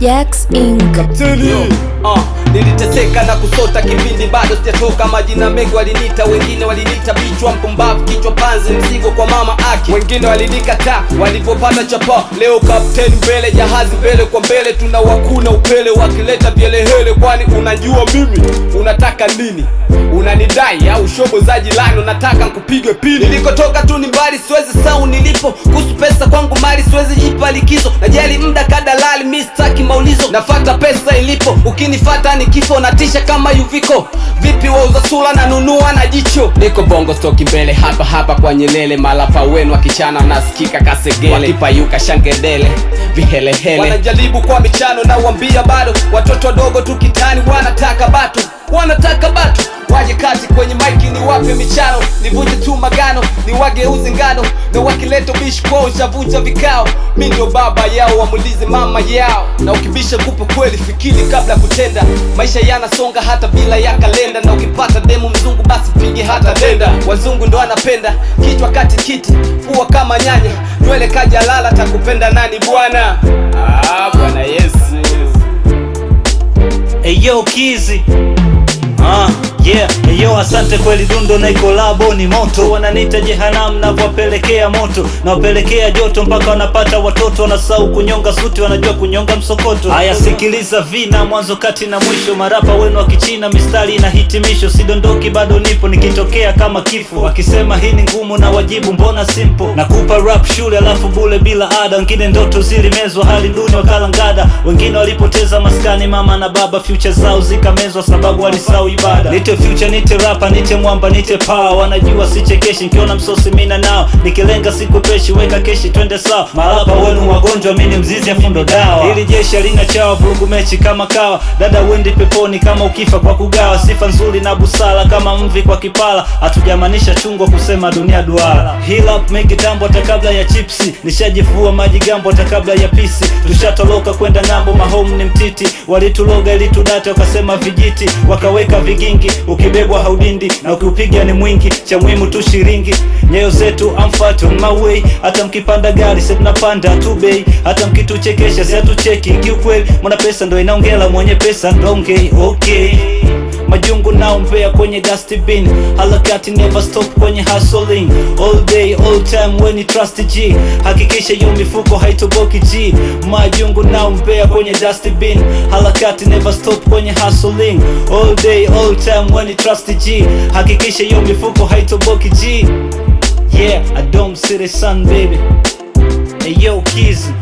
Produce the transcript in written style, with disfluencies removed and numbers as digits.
Jax Inc. Niliteseka na kusota kipindi bado sijatoka. Majina mengi walinita, wengine walinita bichwa mpumbavu, kichwa panzi, mzigo kwa mama aki. Wengine walinikata walipopata chapa. Leo kapteni mbele, jahazi mbele kwa mbele, tunawakuna upele wakileta vielehele. Kwani unajua mimi unataka nini? Unanidai au shobo za jilani unataka nkupige pili? Nilikotoka tu ni mbali, siwezi sau nilipo. Kuhusu pesa kwangu mali, siwezi jipa likizo. Najali mda kadalali, mistaki maulizo. Nafata pesa ilipo, ukinifata ni kifo. Natisha kama Yuviko, vipi wauza sula na nunua na jicho. Niko bongo stoki mbele, hapa hapa kwa Nyelele. Malapa wenu wakichana nasikika kasegele, wakipayuka shangedele vihelehele. Wanajaribu kwa michano na wambia bado. Watoto wadogo tu kitani wanataka batu, wanataka batu. Waje kati kwenye maiki ni wape michano, nivuje tu magano, ni wageuze ngano. Na wakileta bishi kwao nshavunja vikao. Mi ndo baba yao, wamulize mama yao. Na ukibisha kupo kweli fikiri kabla kutenda. Maisha yanasonga hata bila ya kalenda. Na ukipata demu mzungu basi pigi hata denda. Wazungu ndo anapenda kichwa kati kiti, pua kama nyanya, nywele kajalala. Takupenda nani bwana? Bwana Yesu. Eyo Kizi yeah, eyo asante kweli dundo na ikolabo ni moto. Wananiita Jehanamu na wapelekea moto, na wapelekea joto mpaka wanapata watoto. Wanasahau kunyonga suti, wanajua kunyonga msokoto. Haya sikiliza vina mwanzo kati na mwisho. Marapa wenu wa kichina mistari na hitimisho. Sidondoki bado nipo, nikitokea kama kifo. Wakisema hii ni ngumu na wajibu mbona simple. Nakupa rap shule alafu bule bila ada. Wengine ndoto zilimezwa hali duni wakalangada. Wengine walipoteza maskani mama na baba. Future zao zikamezwa sababu walisahau ibada. Nite future, nite rapper, nite mwamba, nite power. Wanajua sichekeshi, nkiona msosi mina nao. Nikilenga siku peshi, weka keshi twende sawa. Marapa wenu wagonjwa, mini mzizi afundo dawa. Hili jeshi halina chawa, vurugu mechi kama kawa. Dada wendi peponi kama ukifa kwa kugawa. Sifa nzuri na busala kama mvi kwa kipala. Hatujamanisha chungwa kusema dunia duara. Heal up make tambo hata kabla ya chipsi. Nishajifua maji gambo hata kabla ya pisi. Tushatoloka kwenda ngambo, mahome ni mtiti. Walituloga ili tudate wakasema vijiti. Wakaweka vigingi, ukibebwa haudindi na ukiupiga ni mwingi. Cha muhimu tu shiringi, nyayo zetu amfat on my way. Hata mkipanda gari se tunapanda tu bei. Hata mkituchekesha si hatucheki kiukweli. Mwana pesa ndo inaongela, mwenye pesa ndo ongei. Okay, majungu nao mpea kwenye dustbin. Halakati never stop kwenye hustling. All day all time when you trust G. Hakikisha yu mifuko haitoboki G. Majungu nao mpea kwenye dustbin. Halakati never stop kwenye hustling. All day all time when you trust G. Hakikisha yu mifuko haitoboki G. Yeah, I don't see the sun baby. Hey yo Kizi.